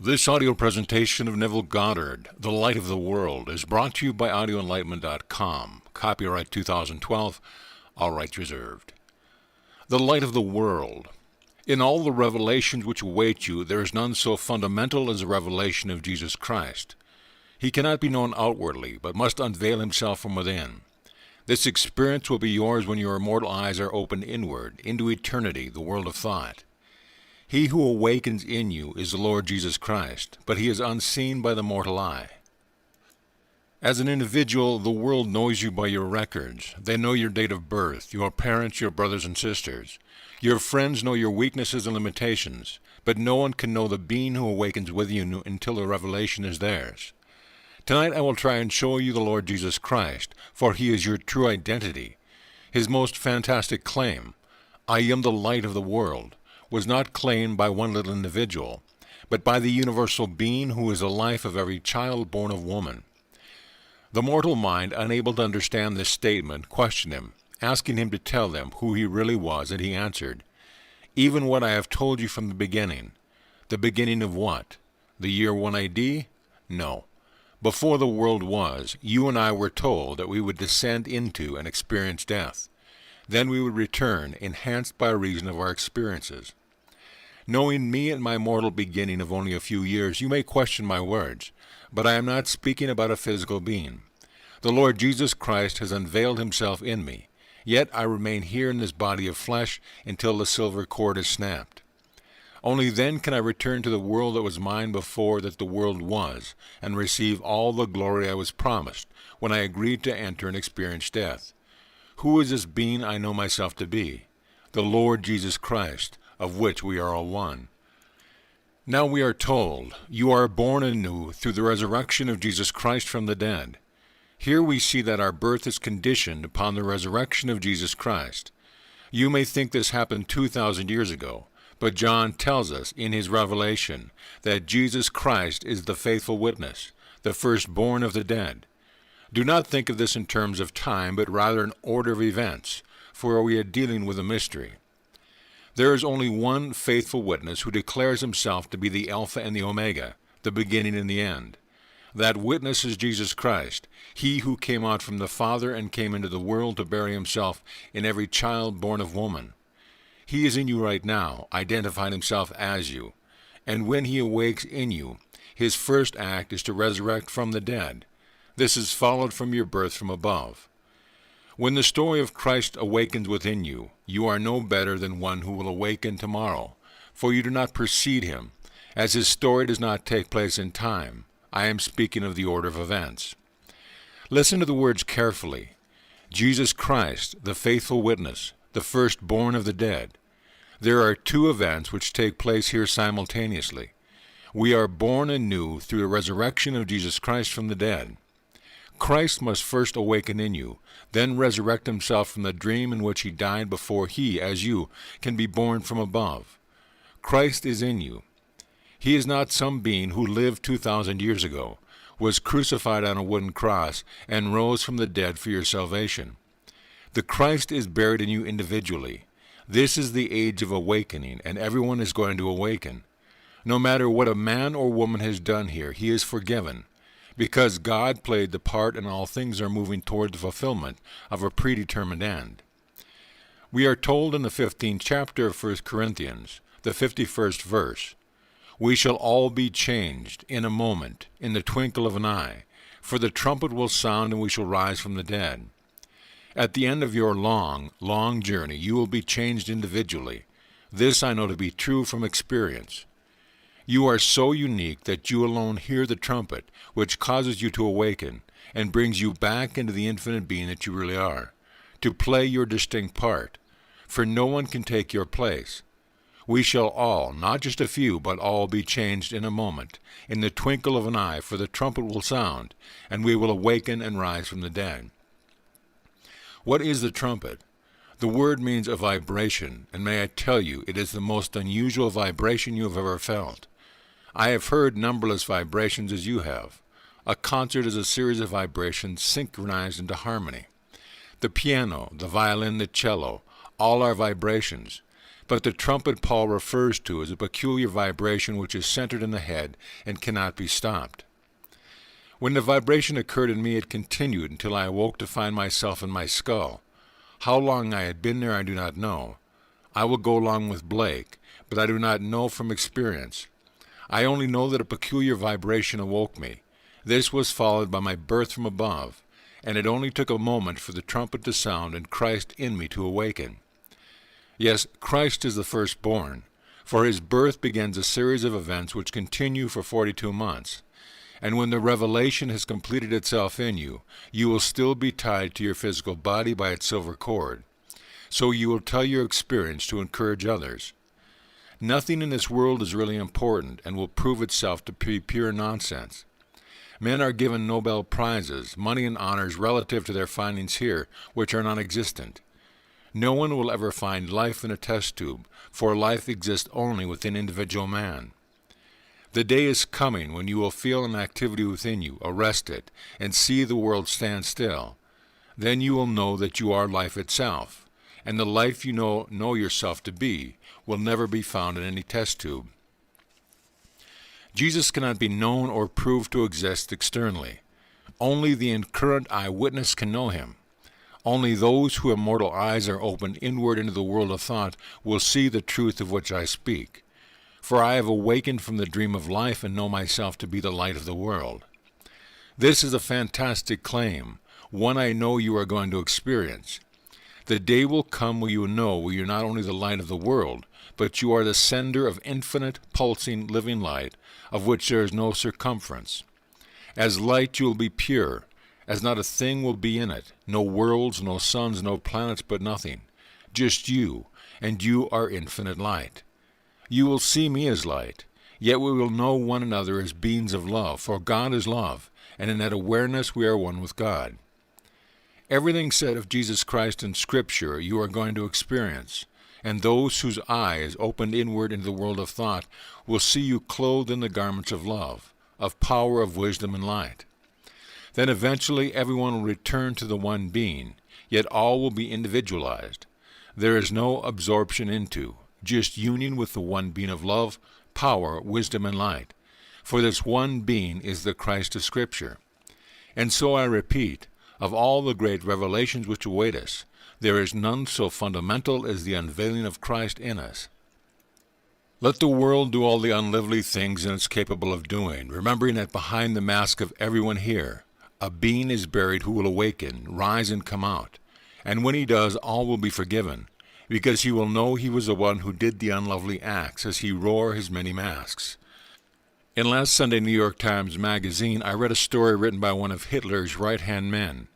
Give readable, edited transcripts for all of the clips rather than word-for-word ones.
This audio presentation of Neville Goddard, The Light of the World, is brought to you by audioenlightenment.com. Copyright 2012, all rights reserved. The Light of the World. In all the revelations which await you, there is none so fundamental as the revelation of Jesus Christ. He cannot be known outwardly, but must unveil himself from within. This experience will be yours when your immortal eyes are opened inward, into eternity, the world of thought. He who awakens in you is the Lord Jesus Christ, but he is unseen by the mortal eye. As an individual, the world knows you by your records. They know your date of birth, your parents, your brothers and sisters. Your friends know your weaknesses and limitations, but no one can know the being who awakens with you until the revelation is theirs. Tonight I will try and show you the Lord Jesus Christ, for he is your true identity. His most fantastic claim, "I am the light of the world," was not claimed by one little individual, but by the universal being who is the life of every child born of woman. The mortal mind, unable to understand this statement, questioned him, asking him to tell them who he really was, and he answered, "Even what I have told you from the beginning." The beginning of what? The year 1 AD? No. Before the world was, you and I were told that we would descend into and experience death. Then we would return, enhanced by reason of our experiences. Knowing me at my mortal beginning of only a few years, you may question my words, but I am not speaking about a physical being. The Lord Jesus Christ has unveiled himself in me, yet I remain here in this body of flesh until the silver cord is snapped. Only then can I return to the world that was mine before that the world was, and receive all the glory I was promised when I agreed to enter and experience death. Who is this being I know myself to be? The Lord Jesus Christ, of which we are all one. Now we are told, you are born anew through the resurrection of Jesus Christ from the dead. Here we see that our birth is conditioned upon the resurrection of Jesus Christ. You may think this happened 2,000 years ago, but John tells us in his revelation that Jesus Christ is the faithful witness, the firstborn of the dead. Do not think of this in terms of time, but rather in order of events, for we are dealing with a mystery. There is only one faithful witness who declares himself to be the Alpha and the Omega, the beginning and the end. That witness is Jesus Christ, he who came out from the Father and came into the world to bury himself in every child born of woman. He is in you right now, identifying himself as you, and when he awakes in you, his first act is to resurrect from the dead. This is followed from your birth from above. When the story of Christ awakens within you, you are no better than one who will awaken tomorrow, for you do not precede him, as his story does not take place in time. I am speaking of the order of events. Listen to the words carefully. Jesus Christ, the faithful witness, the firstborn of the dead. There are two events which take place here simultaneously. We are born anew through the resurrection of Jesus Christ from the dead. Christ must first awaken in you, then resurrect himself from the dream in which he died before he, as you, can be born from above. Christ is in you. He is not some being who lived 2,000 years ago, was crucified on a wooden cross, and rose from the dead for your salvation. The Christ is buried in you individually. This is the age of awakening, and everyone is going to awaken. No matter what a man or woman has done here, he is forgiven, because God played the part and all things are moving toward the fulfillment of a predetermined end. We are told in the 15th chapter of 1 Corinthians, the 51st verse, "We shall all be changed in a moment, in the twinkle of an eye, for the trumpet will sound and we shall rise from the dead." At the end of your long, long journey, you will be changed individually. This I know to be true from experience. You are so unique that you alone hear the trumpet, which causes you to awaken and brings you back into the infinite being that you really are, to play your distinct part, for no one can take your place. We shall all, not just a few, but all be changed in a moment, in the twinkle of an eye, for the trumpet will sound, and we will awaken and rise from the dead. What is the trumpet? The word means a vibration, and may I tell you, it is the most unusual vibration you have ever felt. I have heard numberless vibrations as you have. A concert is a series of vibrations synchronized into harmony. The piano, the violin, the cello, all are vibrations. But the trumpet Paul refers to is a peculiar vibration which is centered in the head and cannot be stopped. When the vibration occurred in me, it continued until I awoke to find myself in my skull. How long I had been there I do not know. I will go along with Blake, but I do not know from experience. I only know that a peculiar vibration awoke me. This was followed by my birth from above, and it only took a moment for the trumpet to sound and Christ in me to awaken. Yes, Christ is the firstborn, for his birth begins a series of events which continue for 42 months. And when the revelation has completed itself in you, you will still be tied to your physical body by its silver cord. So you will tell your experience to encourage others. Nothing in this world is really important and will prove itself to be pure nonsense. Men are given Nobel Prizes, money and honors relative to their findings here, which are non-existent. No one will ever find life in a test tube, for life exists only within individual man. The day is coming when you will feel an activity within you, arrest it, and see the world stand still. Then you will know that you are life itself, and the life you know yourself to be will never be found in any test tube. Jesus cannot be known or proved to exist externally. Only the incurrent eyewitness can know him. Only those whose immortal eyes are opened inward into the world of thought will see the truth of which I speak. For I have awakened from the dream of life and know myself to be the light of the world. This is a fantastic claim, one I know you are going to experience. The day will come when you know you're not only the light of the world, but you are the sender of infinite, pulsing, living light, of which there is no circumference. As light you will be pure, as not a thing will be in it, no worlds, no suns, no planets, but nothing. Just you, and you are infinite light. You will see me as light, yet we will know one another as beings of love, for God is love, and in that awareness we are one with God. Everything said of Jesus Christ in Scripture you are going to experience, and those whose eyes opened inward into the world of thought will see you clothed in the garments of love, of power, of wisdom and light. Then eventually everyone will return to the one being, yet all will be individualized. There is no absorption into, just union with the one being of love, power, wisdom, and light. For this one being is the Christ of Scripture. And so I repeat, of all the great revelations which await us, there is none so fundamental as the unveiling of Christ in us. Let the world do all the unlively things it is capable of doing, remembering that behind the mask of everyone here, a being is buried who will awaken, rise, and come out. And when he does, all will be forgiven, because he will know he was the one who did the unlovely acts as he wore his many masks. In last Sunday's New York Times Magazine, I read a story written by one of Hitler's right-hand men.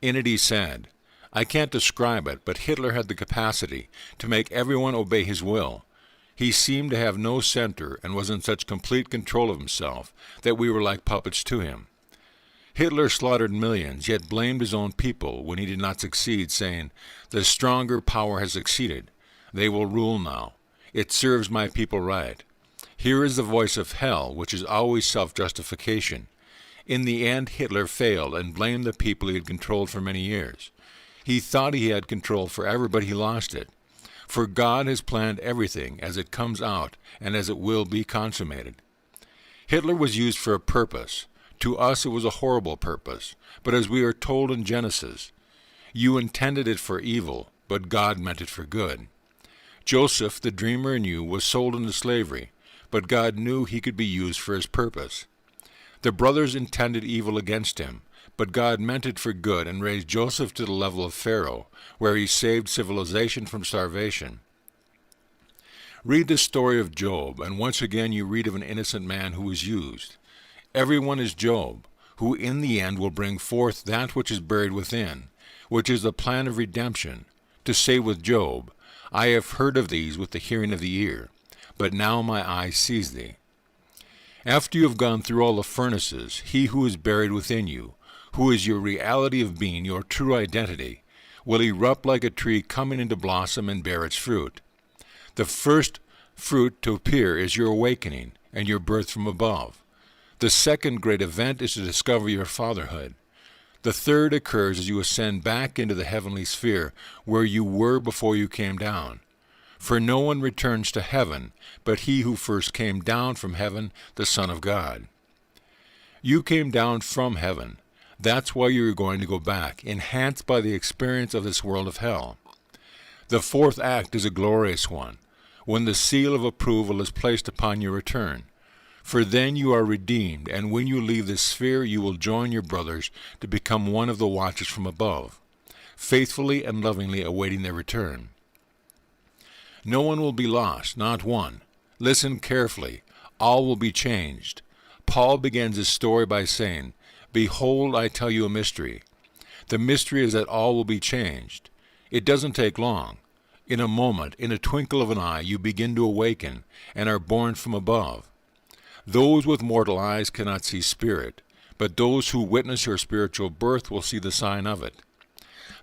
In it he said, "I can't describe it, but Hitler had the capacity to make everyone obey his will. He seemed to have no center and was in such complete control of himself that we were like puppets to him. Hitler slaughtered millions, yet blamed his own people when he did not succeed, saying, 'The stronger power has succeeded. They will rule now. It serves my people right.' Here is the voice of hell, which is always self-justification. In the end, Hitler failed and blamed the people he had controlled for many years. He thought he had control forever, but he lost it. For God has planned everything as it comes out and as it will be consummated. Hitler was used for a purpose. To us it was a horrible purpose, but as we are told in Genesis, you intended it for evil, but God meant it for good. Joseph, the dreamer in you, was sold into slavery, but God knew he could be used for his purpose. The brothers intended evil against him, but God meant it for good and raised Joseph to the level of Pharaoh, where he saved civilization from starvation. Read the story of Job, and once again you read of an innocent man who was used. Everyone is Job, who in the end will bring forth that which is buried within, which is the plan of redemption, to say with Job, 'I have heard of these with the hearing of the ear, but now my eye sees thee.' After you have gone through all the furnaces, he who is buried within you, who is your reality of being, your true identity, will erupt like a tree coming into blossom and bear its fruit. The first fruit to appear is your awakening and your birth from above. The second great event is to discover your fatherhood. The third occurs as you ascend back into the heavenly sphere where you were before you came down. For no one returns to heaven, but he who first came down from heaven, the Son of God. You came down from heaven. That's why you're going to go back, enhanced by the experience of this world of hell. The fourth act is a glorious one, when the seal of approval is placed upon your return. For then you are redeemed, and when you leave this sphere you will join your brothers to become one of the watchers from above, faithfully and lovingly awaiting their return. No one will be lost, not one. Listen carefully. All will be changed. Paul begins his story by saying, "Behold, I tell you a mystery." The mystery is that all will be changed. It doesn't take long. In a moment, in a twinkle of an eye, you begin to awaken and are born from above. Those with mortal eyes cannot see spirit, but those who witness your spiritual birth will see the sign of it.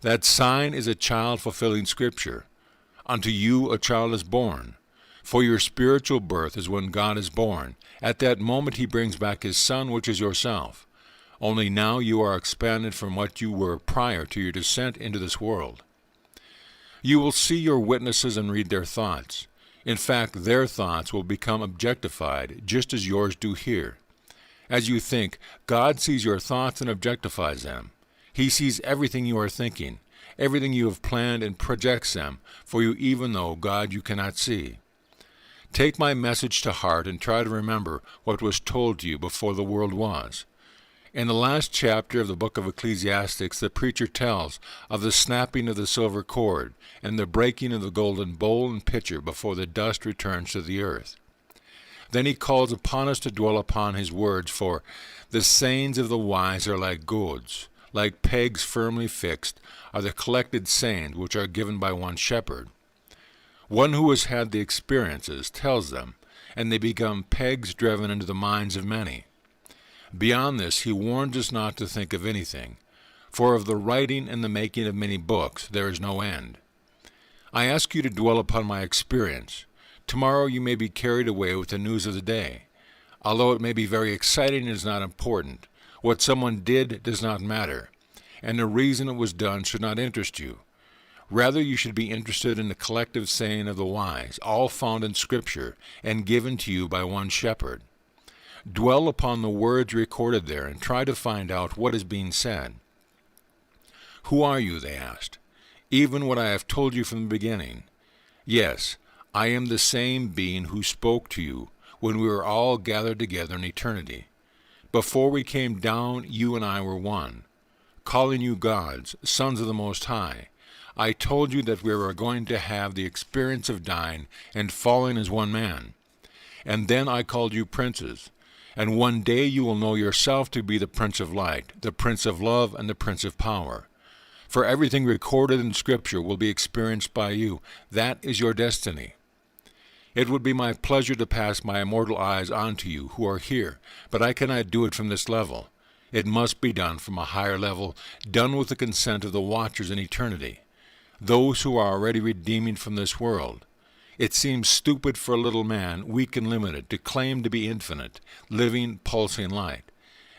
That sign is a child fulfilling Scripture. Unto you a child is born. For your spiritual birth is when God is born. At that moment he brings back his Son, which is yourself. Only now you are expanded from what you were prior to your descent into this world. You will see your witnesses and read their thoughts. In fact, their thoughts will become objectified, just as yours do here. As you think, God sees your thoughts and objectifies them. He sees everything you are thinking, everything you have planned, and projects them for you, even though God you cannot see. Take my message to heart and try to remember what was told to you before the world was. In the last chapter of the book of Ecclesiastes, the preacher tells of the snapping of the silver cord and the breaking of the golden bowl and pitcher before the dust returns to the earth. Then he calls upon us to dwell upon his words, for the sayings of the wise are like goads, like pegs firmly fixed are the collected sayings which are given by one shepherd. One who has had the experiences tells them, and they become pegs driven into the minds of many. Beyond this, he warns us not to think of anything, for of the writing and the making of many books there is no end. I ask you to dwell upon my experience. Tomorrow you may be carried away with the news of the day. Although it may be very exciting, it is not important. What someone did does not matter, and the reason it was done should not interest you. Rather, you should be interested in the collective saying of the wise, all found in Scripture and given to you by one shepherd. Dwell upon the words recorded there and try to find out what is being said. Who are you, they asked. Even what I have told you from the beginning. Yes, I am the same being who spoke to you when we were all gathered together in eternity. Before we came down, you and I were one, calling you gods, sons of the Most High. I told you that we were going to have the experience of dying and falling as one man. And then I called you princes. And one day you will know yourself to be the Prince of Light, the Prince of Love, and the Prince of Power. For everything recorded in Scripture will be experienced by you. That is your destiny. It would be my pleasure to pass my immortal eyes on to you who are here, but I cannot do it from this level. It must be done from a higher level, done with the consent of the watchers in eternity, those who are already redeeming from this world. It seems stupid for a little man, weak and limited, to claim to be infinite, living, pulsing light.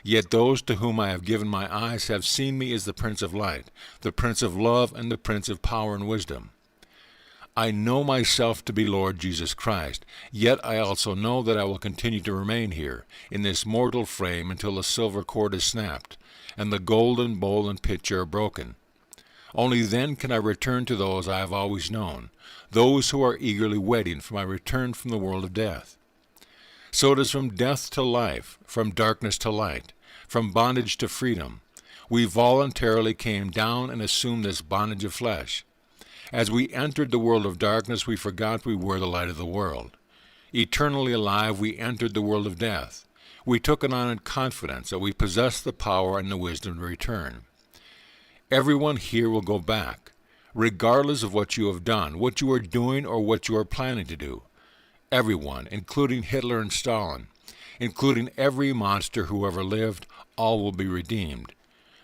Yet those to whom I have given my eyes have seen me as the Prince of Light, the Prince of Love, and the Prince of Power and Wisdom. I know myself to be Lord Jesus Christ, yet I also know that I will continue to remain here, in this mortal frame, until the silver cord is snapped, and the golden bowl and pitcher are broken. Only then can I return to those I have always known, those who are eagerly waiting for my return from the world of death. So it is from death to life, from darkness to light, from bondage to freedom. We voluntarily came down and assumed this bondage of flesh. As we entered the world of darkness, we forgot we were the light of the world. Eternally alive, we entered the world of death. We took it on in confidence that we possessed the power and the wisdom to return. Everyone here will go back, regardless of what you have done, what you are doing, or what you are planning to do. Everyone, including Hitler and Stalin, including every monster who ever lived, all will be redeemed,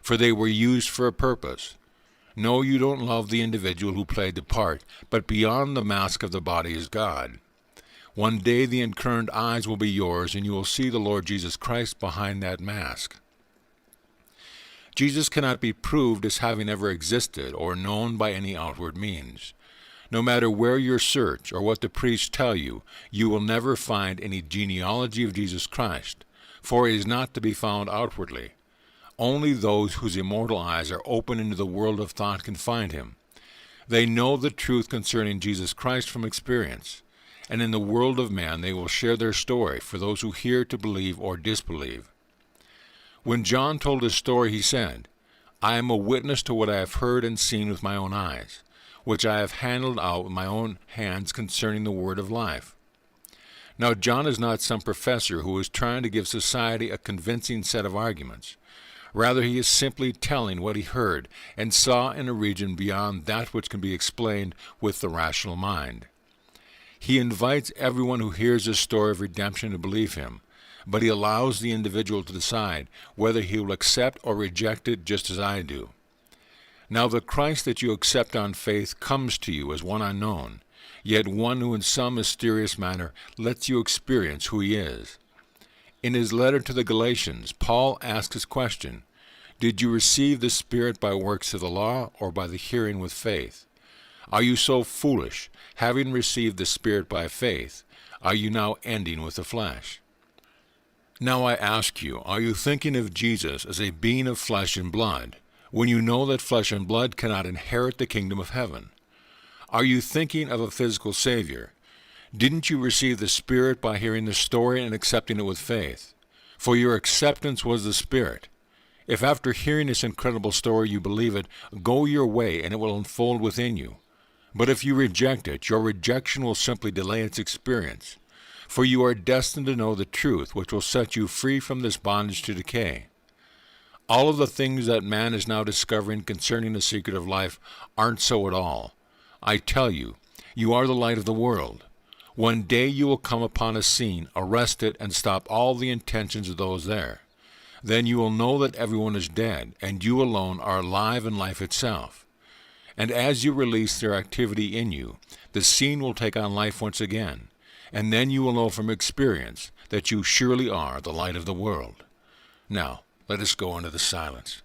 for they were used for a purpose. No, you don't love the individual who played the part, but beyond the mask of the body is God. One day the incurrent eyes will be yours, and you will see the Lord Jesus Christ behind that mask. Jesus cannot be proved as having ever existed or known by any outward means. No matter where your search or what the priests tell you, you will never find any genealogy of Jesus Christ, for he is not to be found outwardly. Only those whose immortal eyes are open into the world of thought can find him. They know the truth concerning Jesus Christ from experience, and in the world of man they will share their story for those who hear to believe or disbelieve. When John told his story, he said, "I am a witness to what I have heard and seen with my own eyes, which I have handled out with my own hands concerning the word of life." Now John is not some professor who is trying to give society a convincing set of arguments. Rather, he is simply telling what he heard and saw in a region beyond that which can be explained with the rational mind. He invites everyone who hears his story of redemption to believe him, but he allows the individual to decide whether he will accept or reject it, just as I do. Now the Christ that you accept on faith comes to you as one unknown, yet one who in some mysterious manner lets you experience who he is. In his letter to the Galatians, Paul asks his question, "Did you receive the Spirit by works of the law or by the hearing with faith? Are you so foolish, having received the Spirit by faith, are you now ending with the flesh?" Now I ask you, are you thinking of Jesus as a being of flesh and blood, when you know that flesh and blood cannot inherit the kingdom of heaven? Are you thinking of a physical Savior? Didn't you receive the Spirit by hearing the story and accepting it with faith? For your acceptance was the Spirit. If after hearing this incredible story you believe it, go your way and it will unfold within you. But if you reject it, your rejection will simply delay its experience. For you are destined to know the truth, which will set you free from this bondage to decay. All of the things that man is now discovering concerning the secret of life aren't so at all. I tell you, you are the light of the world. One day you will come upon a scene, arrest it, and stop all the intentions of those there. Then you will know that everyone is dead, and you alone are alive in life itself. And as you release their activity in you, the scene will take on life once again, and then you will know from experience that you surely are the light of the world. Now, let us go into the silence.